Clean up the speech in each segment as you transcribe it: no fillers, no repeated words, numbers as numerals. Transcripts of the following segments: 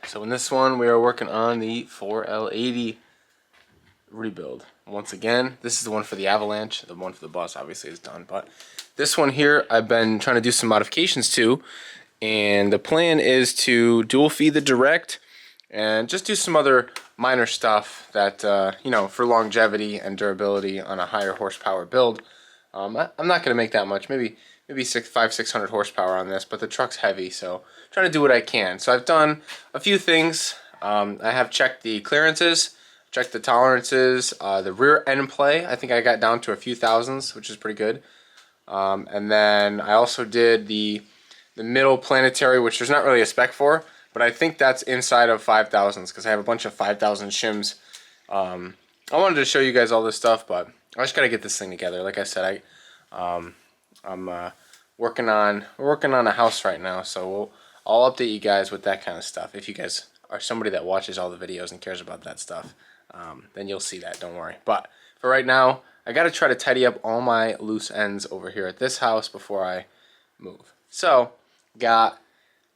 So in this one, we are working on the 4L80 rebuild. Once again, this is the one for the Avalanche. The one for the bus obviously is done, but this one here I've been trying to do some modifications to, and the plan is to dual feed the direct and just do some other minor stuff that, you know, for longevity and durability on a higher horsepower build. I'm not going to make that much, maybe 600 horsepower on this, but the truck's heavy, so I'm trying to do what I can. So I've done a few things. I have checked the clearances, checked the tolerances, the rear end play. I think I got down to a few thousands, which is pretty good. And then I also did the middle planetary, which there's not really a spec for, but I think that's inside of 5,000s because I have a bunch of 5,000 shims. I wanted to show you guys all this stuff, but I just gotta get this thing together. Like I said, I'm working on a house right now, so I'll update you guys with that kind of stuff. If you guys are somebody that watches all the videos and cares about that stuff, then you'll see that. Don't worry. But for right now, I got to try to tidy up all my loose ends over here at this house before I move. So got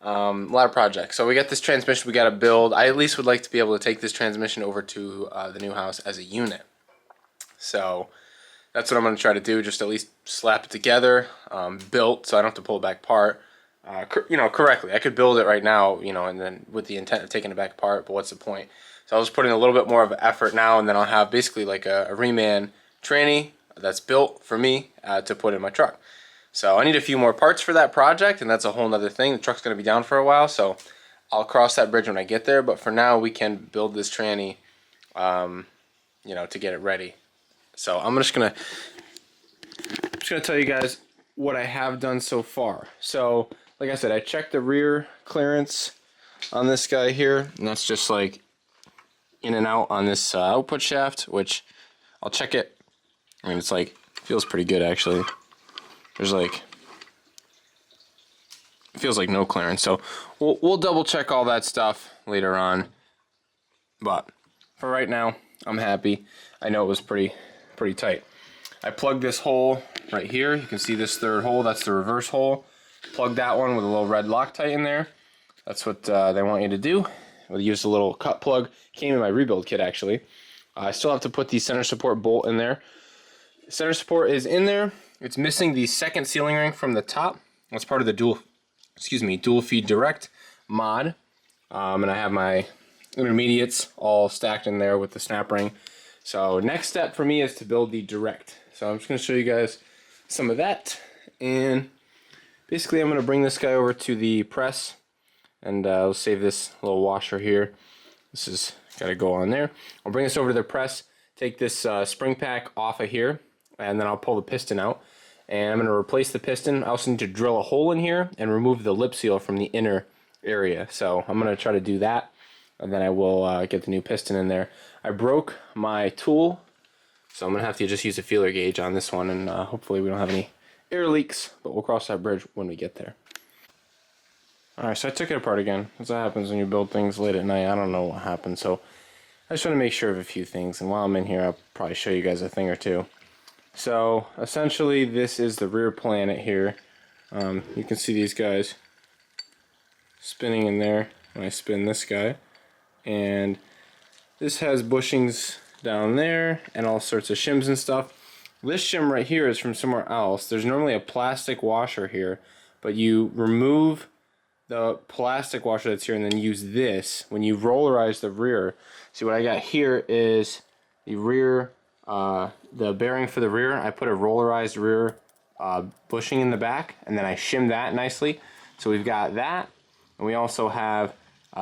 a lot of projects. So we got this transmission we got to build. I at least would like to be able to take this transmission over to the new house as a unit. So that's what I'm going to try to do, just at least slap it together, built, so I don't have to pull it back apart, you know, correctly. I could build it right now, you know, and then with the intent of taking it back apart, but what's the point? So I'll just put in a little bit more of effort now, and then I'll have basically like a reman tranny that's built for me to put in my truck. So I need a few more parts for that project, and that's a whole nother thing. The truck's going to be down for a while, so I'll cross that bridge when I get there, but for now we can build this tranny, you know, to get it ready. So I'm just gonna tell you guys what I have done so far. So like I said, I checked the rear clearance on this guy here, and that's just like in and out on this output shaft, which I'll check it. I mean, it's like, feels pretty good actually. There's like, it feels like no clearance. So we'll double check all that stuff later on. But for right now, I'm happy. I know it was pretty tight. I plugged this hole right here. You can see this third hole. That's the reverse hole. Plug that one with a little red Loctite in there. That's what they want you to do. We'll use a little cut plug. Came in my rebuild kit actually. I still have to put the center support bolt in there. Center support is in there. It's missing the second sealing ring from the top. That's part of the dual feed direct mod. And I have my intermediates all stacked in there with the snap ring. So next step for me is to build the direct. So I'm just going to show you guys some of that, and basically I'm going to bring this guy over to the press, and I'll save this little washer here. This is got to go on there. I'll bring this over to the press, take this spring pack off of here, and then I'll pull the piston out, and I'm going to replace the piston. I also need to drill a hole in here and remove the lip seal from the inner area. So I'm going to try to do that, and then I will get the new piston in there. I broke my tool, so I'm going to have to just use a feeler gauge on this one, and hopefully we don't have any air leaks, but we'll cross that bridge when we get there. Alright, so I took it apart again. That's what happens when you build things late at night. I don't know what happened, so I just want to make sure of a few things, and while I'm in here I'll probably show you guys a thing or two. So essentially this is the rear planet here. You can see these guys spinning in there when I spin this guy, and this has bushings down there and all sorts of shims and stuff. This shim right here is from somewhere else. There's normally a plastic washer here, but you remove the plastic washer that's here and then use this when you rollerize the rear. See, what I got here is the rear, the bearing for the rear. I put a rollerized rear bushing in the back, and then I shim that nicely. So we've got that, and we also have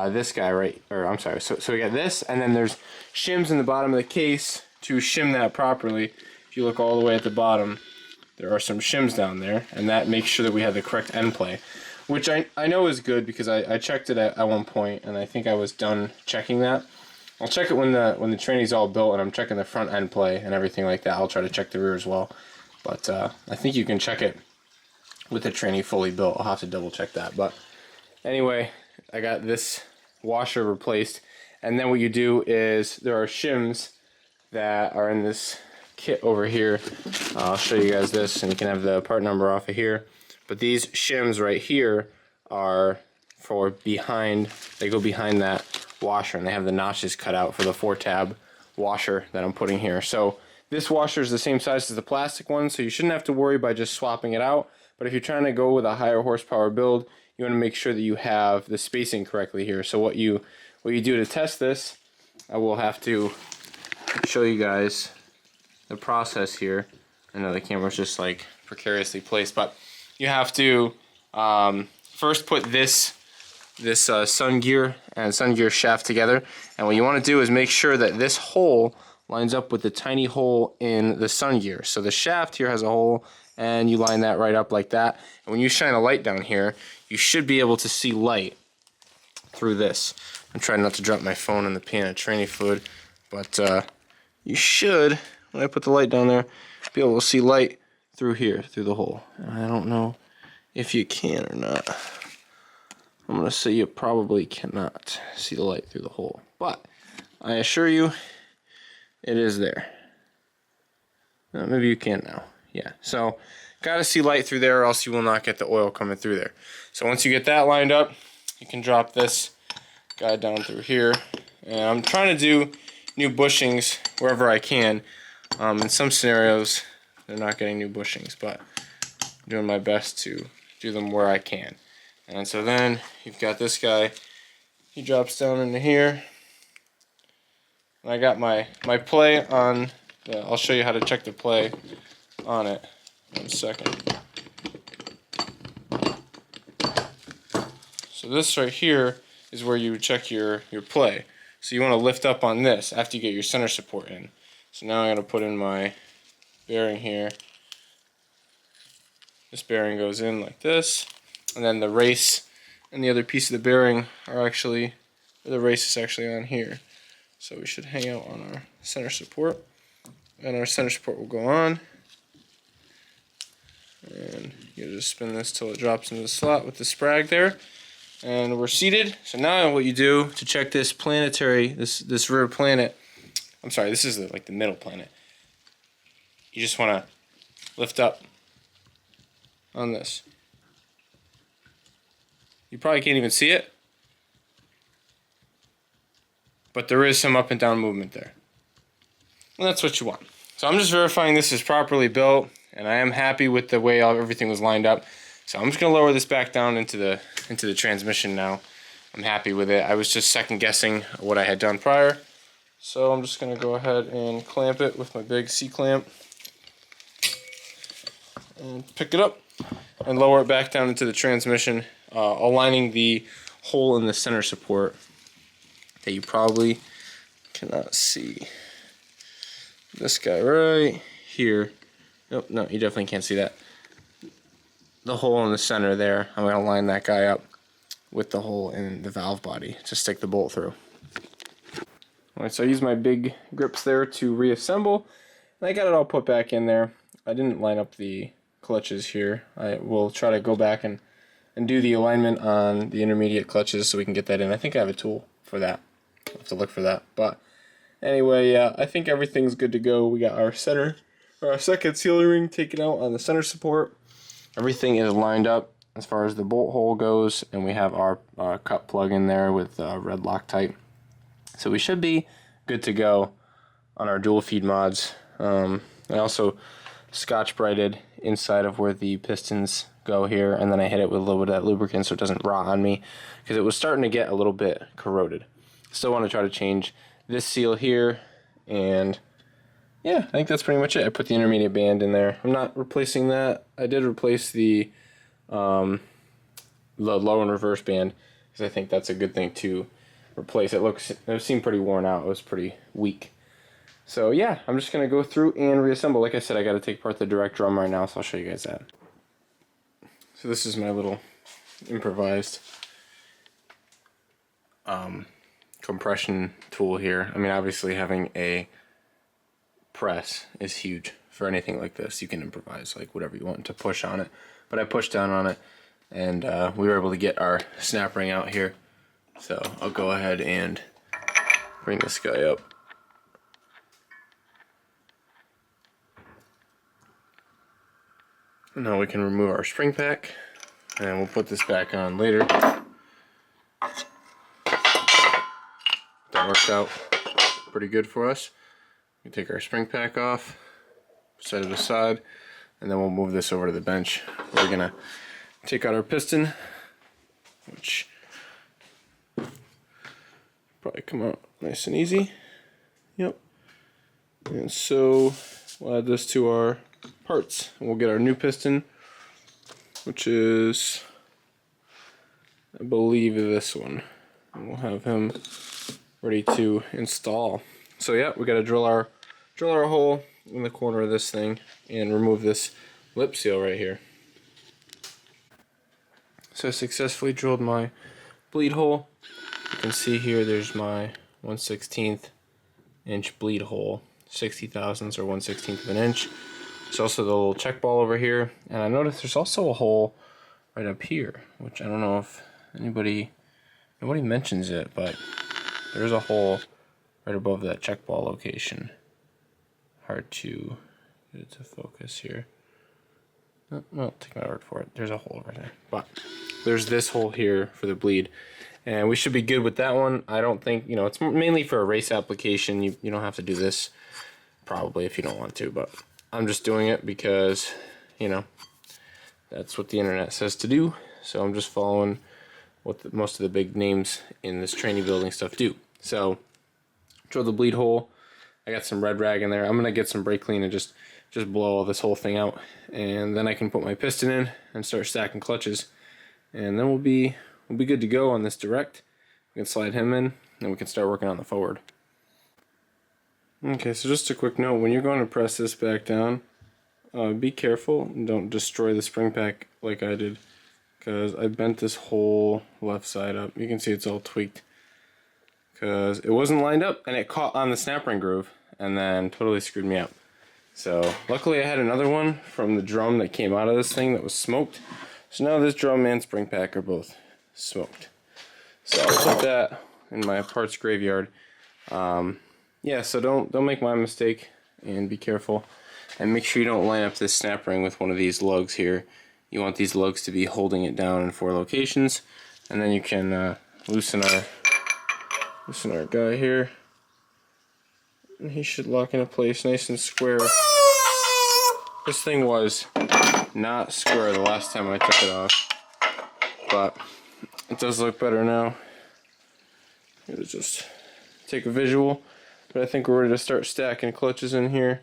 this guy right, or I'm sorry, so we got this, and then there's shims in the bottom of the case to shim that properly. If you look all the way at the bottom, there are some shims down there, and that makes sure that we have the correct end play, which I know is good because I checked it at one point, and I think I was done checking that. I'll check it when the tranny's all built, and I'm checking the front end play and everything like that. I'll try to check the rear as well, but I think you can check it with the tranny fully built. I'll have to double check that, but anyway, I got this washer replaced, and then what you do is there are shims that are in this kit over here. I'll show you guys this, and you can have the part number off of here. But these shims right here are for behind, they go behind that washer, and they have the notches cut out for the 4-tab washer that I'm putting here. So this washer is the same size as the plastic one, so you shouldn't have to worry by just swapping it out. But if you're trying to go with a higher horsepower build, you want to make sure that you have the spacing correctly here. So what you do to test this, I will have to show you guys the process here. I know the camera's just like precariously placed, but you have to first put this sun gear and sun gear shaft together, and what you want to do is make sure that this hole lines up with the tiny hole in the sun gear. So the shaft here has a hole, and you line that right up like that, and when you shine a light down here, you should be able to see light through this. I'm trying not to drop my phone in the pan of training fluid, but you should, when I put the light down there, be able to see light through here, through the hole. And I don't know if you can or not. I'm going to say you probably cannot see the light through the hole, but I assure you it is there. Maybe you can now. Yeah, so gotta see light through there or else you will not get the oil coming through there. So once you get that lined up, you can drop this guy down through here. And I'm trying to do new bushings wherever I can. In some scenarios, they're not getting new bushings, but I'm doing my best to do them where I can. And so then you've got this guy, he drops down into here. And I got my play on, I'll show you how to check the play on it. 1 second. So this right here is where you would check your play. So you want to lift up on this after you get your center support in. So now I'm going to put in my bearing here. This bearing goes in like this, and then the race and the other piece of the bearing are actually, the race is actually on here. So we should hang out on our center support, and our center support will go on. And you just spin this till it drops into the slot with the sprag there. And we're seated. So now what you do to check this planetary, this rear planet, I'm sorry, this is like the middle planet. You just want to lift up on this. You probably can't even see it, but there is some up and down movement there. And that's what you want. So I'm just verifying this is properly built, and I am happy with the way everything was lined up. So I'm just going to lower this back down into the transmission now. I'm happy with it. I was just second guessing what I had done prior. So I'm just going to go ahead and clamp it with my big C-clamp. And pick it up and lower it back down into the transmission, aligning the hole in the center support that you probably cannot see. This guy right here. Nope, no, you definitely can't see that. The hole in the center there, I'm going to line that guy up with the hole in the valve body to stick the bolt through. Alright, so I used my big grips there to reassemble, and I got it all put back in there. I didn't line up the clutches here. I will try to go back and do the alignment on the intermediate clutches so we can get that in. I think I have a tool for that. I'll have to look for that. But anyway, I think everything's good to go. We got our second seal ring taken out on the center support. Everything is lined up as far as the bolt hole goes, and we have our cut plug in there with red Loctite. So we should be good to go on our dual feed mods. I also Scotch-Brighted inside of where the pistons go here, and then I hit it with a little bit of that lubricant so it doesn't rot on me, because it was starting to get a little bit corroded. Still want to try to change this seal here, and yeah, I think that's pretty much it. I put the intermediate band in there. I'm not replacing that. I did replace the low and reverse band, because I think that's a good thing to replace. It seemed pretty worn out. It was pretty weak. So yeah, I'm just going to go through and reassemble. Like I said, I got to take apart the direct drum right now, so I'll show you guys that. So this is my little improvised compression tool here. I mean, obviously having a press is huge for anything like this. You can improvise like whatever you want to push on it. But I pushed down on it, and we were able to get our snap ring out here. So I'll go ahead and bring this guy up. Now we can remove our spring pack, and we'll put this back on later. That worked out pretty good for us. We take our spring pack off, set it aside, and then we'll move this over to the bench. We're gonna take out our piston, which probably come out nice and easy. Yep. And so we'll add this to our parts, and we'll get our new piston, which is, I believe, this one. And we'll have him ready to install. So yeah, we got to drill our hole in the corner of this thing and remove this lip seal right here. So I successfully drilled my bleed hole. You can see here there's my 1/16 inch bleed hole, 60 thousandths or 1/16 of an inch. There's also the little check ball over here, and I noticed there's also a hole right up here, which I don't know if nobody mentions it, but there's a hole right above that check ball location. Hard to get it to focus here. Well, take my word for it. There's a hole right there. But there's this hole here for the bleed. And we should be good with that one. I don't think, it's mainly for a race application. You don't have to do this, probably, if you don't want to. But I'm just doing it because, that's what the internet says to do. So I'm just following what most of the big names in this training building stuff do. So, drill the bleed hole. I got some red rag in there. I'm gonna get some brake clean and just blow all this whole thing out, and then I can put my piston in and start stacking clutches, and then we'll be good to go on this direct. We can slide him in, and we can start working on the forward. Okay, so just a quick note: when you're going to press this back down, be careful and don't destroy the spring pack like I did, because I bent this whole left side up. You can see it's all tweaked because it wasn't lined up, and it caught on the snap ring groove and then totally screwed me up. So luckily I had another one from the drum that came out of this thing that was smoked. So now this drum and spring pack are both smoked. So I'll put that in my parts graveyard. Yeah, so don't make my mistake, and be careful. And make sure you don't line up this snap ring with one of these lugs here. You want these lugs to be holding it down in 4 locations, and then you can loosen our guy here, and he should lock into place nice and square. This thing was not square the last time I took it off, but it does look better now. Let's just take a visual, but I think we're ready to start stacking clutches in here.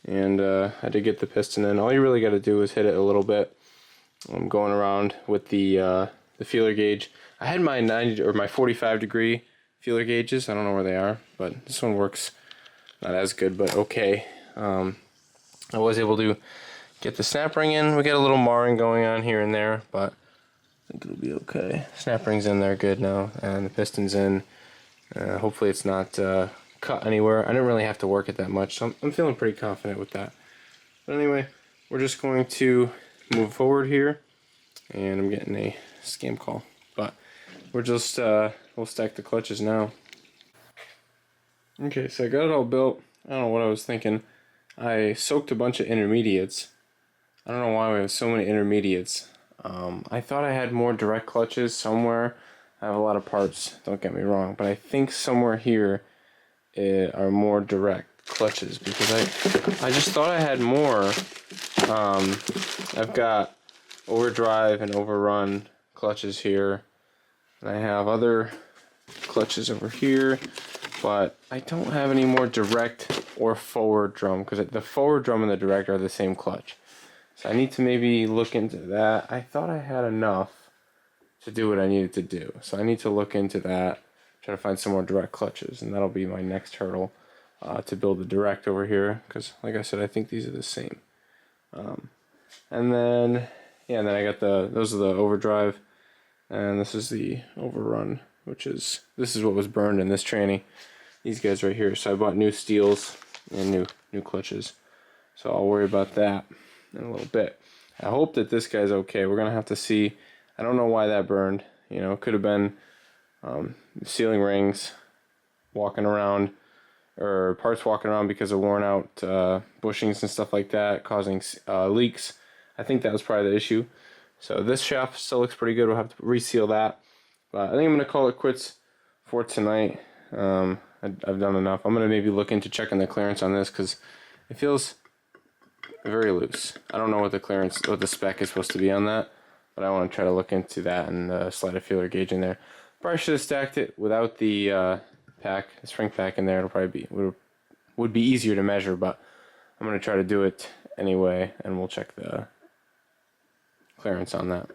And I did get the piston in. All you really got to do is hit it a little bit. I'm going around with the feeler gauge. I had my 90 or my 45 degree feeler gauges. I don't know where they are, but this one works not as good, but okay. I was able to get the snap ring in. We got a little marring going on here and there, but I think it'll be okay. Snap ring's in there good now, and the piston's in. Hopefully it's not cut anywhere. I didn't really have to work it that much, so I'm feeling pretty confident with that. But anyway, we're just going to move forward here, and I'm getting a scam call. But we're just, we'll stack the clutches now. Okay, so I got it all built. I don't know what I was thinking. I soaked a bunch of intermediates. I don't know why we have so many intermediates. I thought I had more direct clutches somewhere. I have a lot of parts, don't get me wrong, but I think somewhere here are more direct clutches, because I just thought I had more. I've got overdrive and overrun clutches here, and I have other clutches over here, but I don't have any more direct or forward drum, because the forward drum and the direct are the same clutch. So I need to maybe look into that. I thought I had enough to do what I needed to do, so I need to look into that, try to find some more direct clutches, and that'll be my next hurdle to build the direct over here, because like I said, I think these are the same. And then and then I got those are the overdrive, and this is the overrun, this is what was burned in this tranny, these guys right here. So I bought new steels and new clutches, so I'll worry about that in a little bit. I hope that this guy's okay. We're gonna have to see. I don't know why that burned. It could have been sealing rings walking around, or parts walking around because of worn out bushings and stuff like that, causing leaks. I think that was probably the issue. So this shaft still looks pretty good. We'll have to reseal that. But I think I'm going to call it quits for tonight. I've done enough. I'm gonna maybe look into checking the clearance on this because it feels very loose. I don't know what the spec is supposed to be on that, but I want to try to look into that and slide a feeler gauge in there. Probably should have stacked it without the spring pack in there. It'll probably would be easier to measure, but I'm gonna try to do it anyway, and we'll check the clearance on that.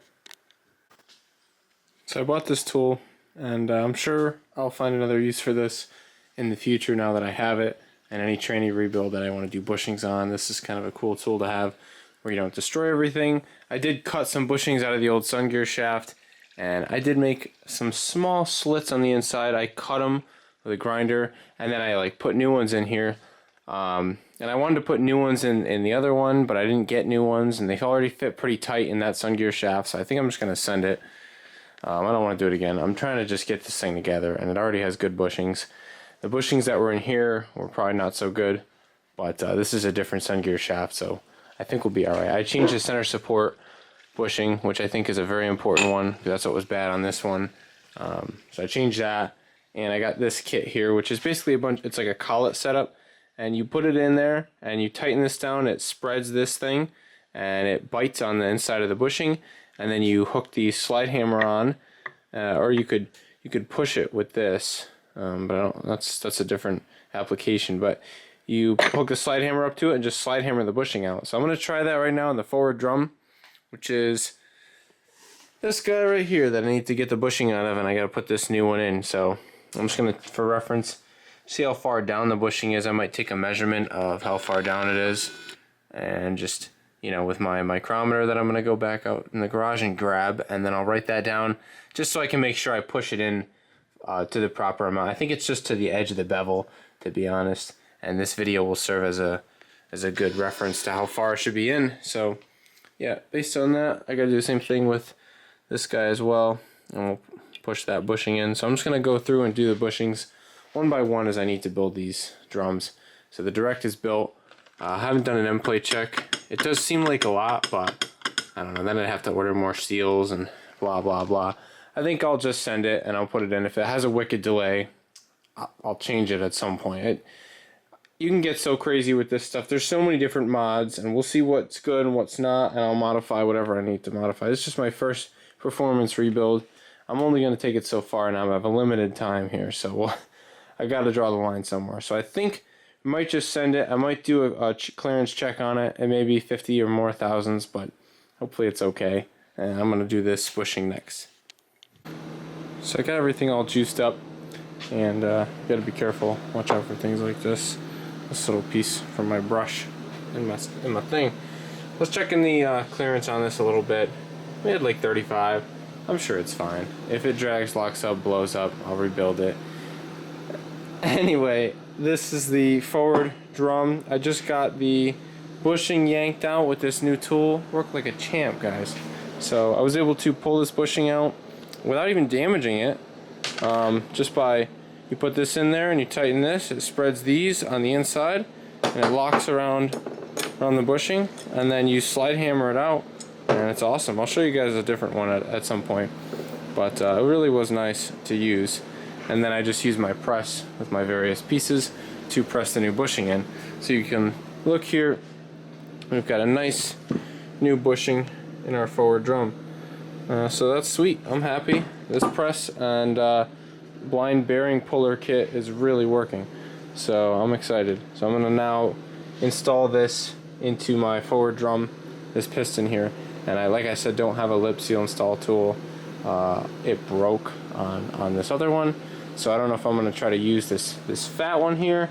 So I bought this tool, and I'm sure I'll find another use for this in the future now that I have it. And any tranny rebuild that I want to do bushings on, this is kind of a cool tool to have where you don't destroy everything. I did cut some bushings out of the old sun gear shaft, and I did make some small slits on the inside. I cut them with a grinder, and then I like put new ones in here. And I wanted to put new ones in the other one, but I didn't get new ones, and they already fit pretty tight in that sun gear shaft, so I think I'm just going to send it. I don't want to do it again. I'm trying to just get this thing together, and it already has good bushings. The bushings that were in here were probably not so good, but this is a different sun gear shaft, so I think we'll be alright. I changed the center support bushing, which I think is a very important one, because that's what was bad on this one. So I changed that, and I got this kit here, which is basically it's like a collet setup, and you put it in there, and you tighten this down, it spreads this thing, and it bites on the inside of the bushing, and then you hook the slide hammer on, or you could push it with this. But that's a different application, but you hook the slide hammer up to it and just slide hammer the bushing out. So I'm going to try that right now on the forward drum, which is this guy right here that I need to get the bushing out of, and I got to put this new one in. So I'm just going to, for reference, see how far down the bushing is. I might take a measurement of how far down it is, and just, you know, with my micrometer that I'm going to go back out in the garage and grab, and then I'll write that down just so I can make sure I push it in to the proper amount. I think it's just to the edge of the bevel, to be honest, and this video will serve as a good reference to how far it should be in. So yeah, based on that, I gotta do the same thing with this guy as well, and we'll push that bushing in. So I'm just gonna go through and do the bushings one by one as I need to build these drums. So the direct is built. I haven't done an end plate check. It does seem like a lot, but I don't know, then I'd have to order more steels and blah blah blah. I think I'll just send it and I'll put it in. If it has a wicked delay, I'll change it at some point. You can get so crazy with this stuff. There's so many different mods, and we'll see what's good and what's not, and I'll modify whatever I need to modify. It's just my first performance rebuild. I'm only going to take it so far, and I have a limited time here, so I got to draw the line somewhere. So I think I might just send it. I might do a clearance check on it, and maybe 50 or more thousands, but hopefully it's okay. And I'm going to do this bushing next. So I got everything all juiced up, and you gotta be careful, watch out for things like this. This little piece from my brush in my thing. Let's check in the clearance on this a little bit. We had like 35. I'm sure it's fine. If it drags, locks up, blows up, I'll rebuild it. Anyway, this is the forward drum. I just got the bushing yanked out with this new tool. Worked like a champ, guys. So I was able to pull this bushing out without even damaging it, just by, you put this in there and you tighten this, it spreads these on the inside and it locks around the bushing, and then you slide hammer it out, and it's awesome. I'll show you guys a different one at some point, but it really was nice to use. And then I just use my press with my various pieces to press the new bushing in. So you can look here, we've got a nice new bushing in our forward drum. So that's sweet. I'm happy. This press and blind bearing puller kit is really working. So I'm excited. So I'm going to now install this into my forward drum, this piston here. And like I said, don't have a lip seal install tool. It broke on this other one. So I don't know if I'm going to try to use this fat one here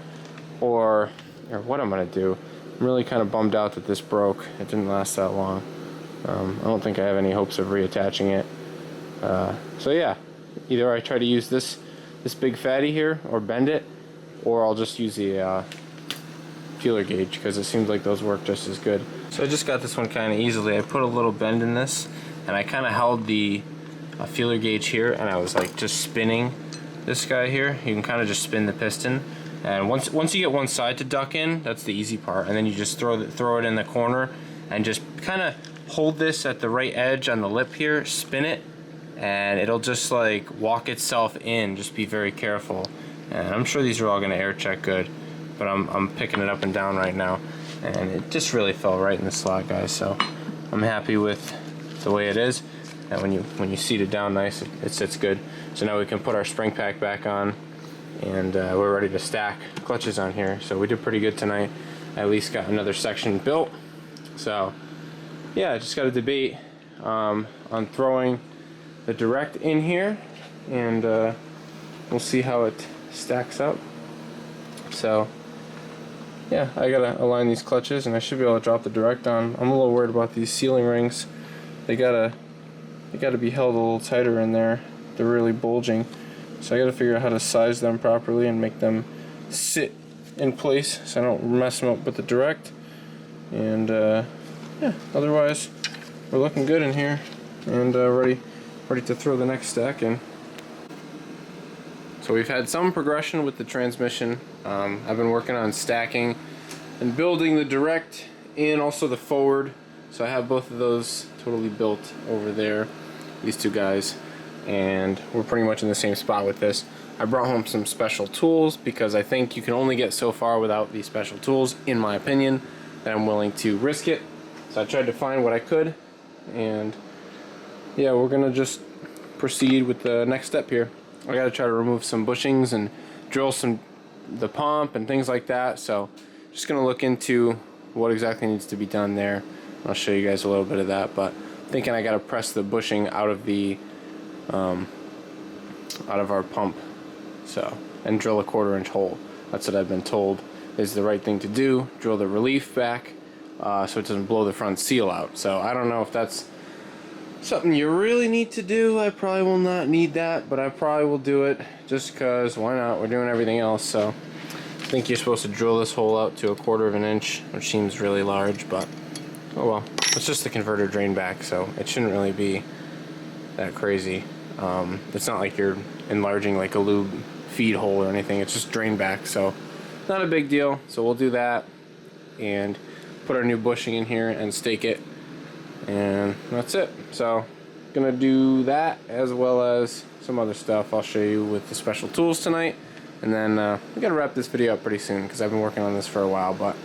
or what I'm going to do. I'm really kind of bummed out that this broke. It didn't last that long. I don't think I have any hopes of reattaching it. So yeah, either I try to use this big fatty here or bend it, or I'll just use the feeler gauge, because it seems like those work just as good. So I just got this one kind of easily. I put a little bend in this, and I kind of held the feeler gauge here, and I was like just spinning this guy here. You can kind of just spin the piston, and once you get one side to duck in, that's the easy part, and then you just throw it in the corner and just kind of hold this at the right edge on the lip here, spin it, and it'll just like walk itself in. Just be very careful. And I'm sure these are all going to air check good, but I'm picking it up and down right now, and it just really fell right in the slot, guys. So I'm happy with the way it is, and when you seat it down nice, it sits good. So now we can put our spring pack back on, and we're ready to stack clutches on here. So we did pretty good tonight. I at least got another section built. So yeah, I just got to debate on throwing the direct in here, and we'll see how it stacks up. So yeah, I gotta align these clutches, and I should be able to drop the direct on. I'm a little worried about these sealing rings. They gotta be held a little tighter in there. They're really bulging, so I gotta figure out how to size them properly and make them sit in place so I don't mess them up with the direct. And yeah, otherwise we're looking good in here, and ready to throw the next stack in. So we've had some progression with the transmission. I've been working on stacking and building the direct and also the forward. So I have both of those totally built over there, these two guys, and we're pretty much in the same spot with this. I brought home some special tools because I think you can only get so far without these special tools, in my opinion, that I'm willing to risk it. So I tried to find what I could, and yeah, we're gonna just proceed with the next step here. I gotta try to remove some bushings and drill the pump and things like that. So just gonna look into what exactly needs to be done there. I'll show you guys a little bit of that, but thinking I gotta press the bushing out of the out of our pump, so, and drill a 1/4 inch hole. That's what I've been told is the right thing to do. Drill the relief back so it doesn't blow the front seal out. So I don't know if that's something you really need to do. I probably will not need that, but I probably will do it just because why not? We're doing everything else. So I think you're supposed to drill this hole out to a 1/4 of an inch, which seems really large, but oh well. It's just the converter drain back, so it shouldn't really be that crazy. It's not like you're enlarging like a lube feed hole or anything. It's just drain back, so not a big deal. So we'll do that and put our new bushing in here and stake it, and that's it. So gonna do that as well as some other stuff I'll show you with the special tools tonight, and then we gotta wrap this video up pretty soon because I've been working on this for a while, but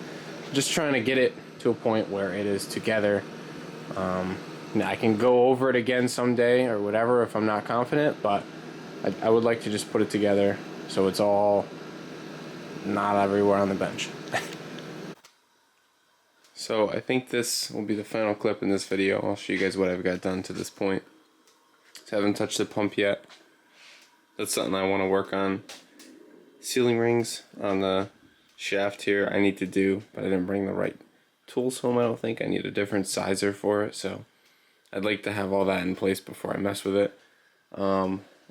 just trying to get it to a point where it is together. I can go over it again someday or whatever if I'm not confident, but I would like to just put it together so it's all not everywhere on the bench. So I think this will be the final clip in this video. I'll show you guys what I've got done to this point. So I haven't touched the pump yet. That's something I want to work on. Sealing rings on the shaft here I need to do, but I didn't bring the right tools home. I don't think I need a different sizer for it, so I'd like to have all that in place before I mess with it.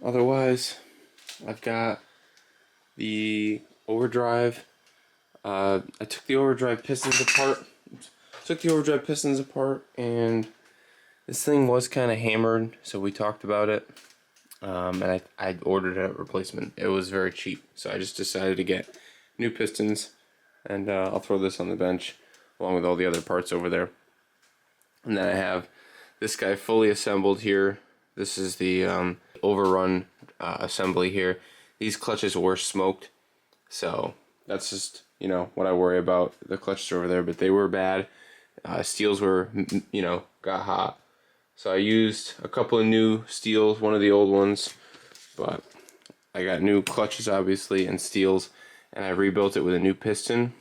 Otherwise, I've got the overdrive. I took the overdrive pistons apart. And this thing was kind of hammered, so we talked about it. And I ordered a replacement. It was very cheap, so I just decided to get new pistons, and I'll throw this on the bench along with all the other parts over there. And then I have this guy fully assembled here. This is the overrun assembly here. These clutches were smoked, so that's just, you know, what I worry about. The clutches over there, but they were bad. Steels were, you know, got hot. So I used a couple of new steels, one of the old ones, but I got new clutches obviously and steels, and I rebuilt it with a new piston,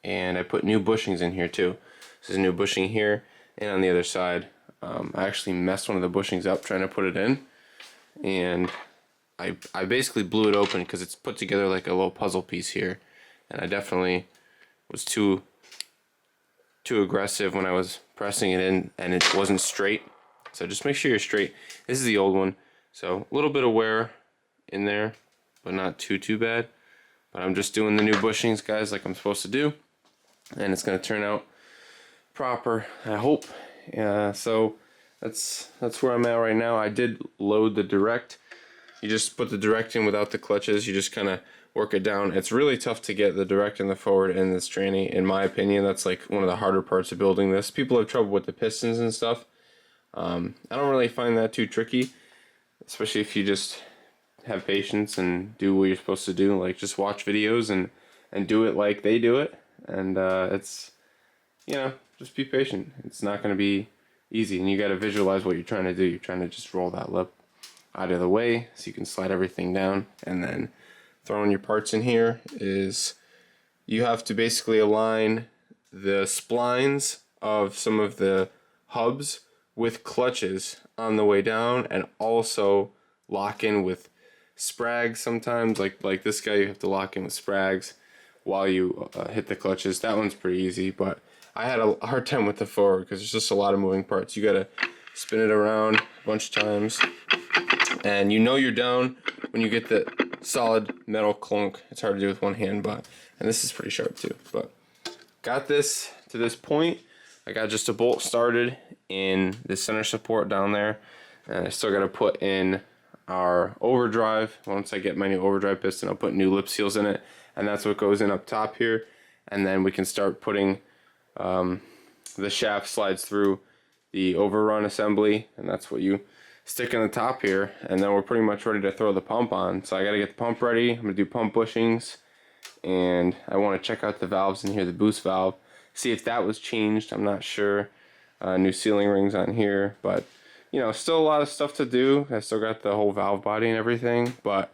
and I put new bushings in here too. This is a new bushing here and on the other side. I actually messed one of the bushings up trying to put it in, and I basically blew it open because it's put together like a little puzzle piece here, and I definitely was too aggressive when I was pressing it in, and it wasn't straight. So just make sure you're straight. This is the old one, so a little bit of wear in there, but not too bad. But I'm just doing the new bushings, guys, like I'm supposed to do, and it's gonna turn out proper, I hope. So that's where I'm at right now. I did load the direct. You just put the direct in without the clutches. You just kind of work it down. It's really tough to get the direct in the forward and this tranny, in my opinion. That's like one of the harder parts of building this. People have trouble with the pistons and stuff. I don't really find that too tricky, especially if you just have patience and do what you're supposed to do. Like, just watch videos and do it like they do it. And it's, you know, just be patient. It's not going to be easy, and you got to visualize what you're trying to do. You're trying to just roll that lip out of the way so you can slide everything down, and then throwing your parts in here is you have to basically align the splines of some of the hubs with clutches on the way down, and also lock in with sprags sometimes. Like this guy, you have to lock in with sprags while you hit the clutches. That one's pretty easy, but I had a hard time with the forward because there's just a lot of moving parts. You gotta spin it around a bunch of times, and you know you're down when you get the solid metal clunk. It's hard to do with one hand, and this is pretty sharp too. But got this to this point. I got just a bolt started in the center support down there, and I still got to put in our overdrive. Once I get my new overdrive piston, I'll put new lip seals in it, and that's what goes in up top here. And then we can start putting the shaft slides through the overrun assembly, and that's what you stick in the top here. And then we're pretty much ready to throw the pump on. So I got to get the pump ready. I'm going to do pump bushings, and I want to check out the valves in here, the boost valve, see if that was changed. I'm not sure. New sealing rings on here, but you know, still a lot of stuff to do. I still got the whole valve body and everything, but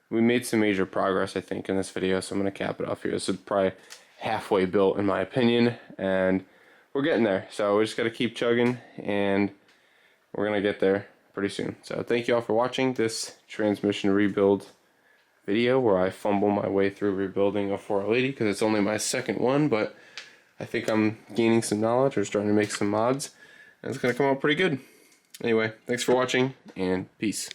we made some major progress, I think, in this video. So I'm going to cap it off here. This is probably halfway built in my opinion, and we're getting there. So we just got to keep chugging, and we're going to get there pretty soon. So thank you all for watching this transmission rebuild video where I fumble my way through rebuilding a 480 because it's only my second one, but I think I'm gaining some knowledge or starting to make some mods, and it's going to come out pretty good. Anyway, thanks for watching, and peace.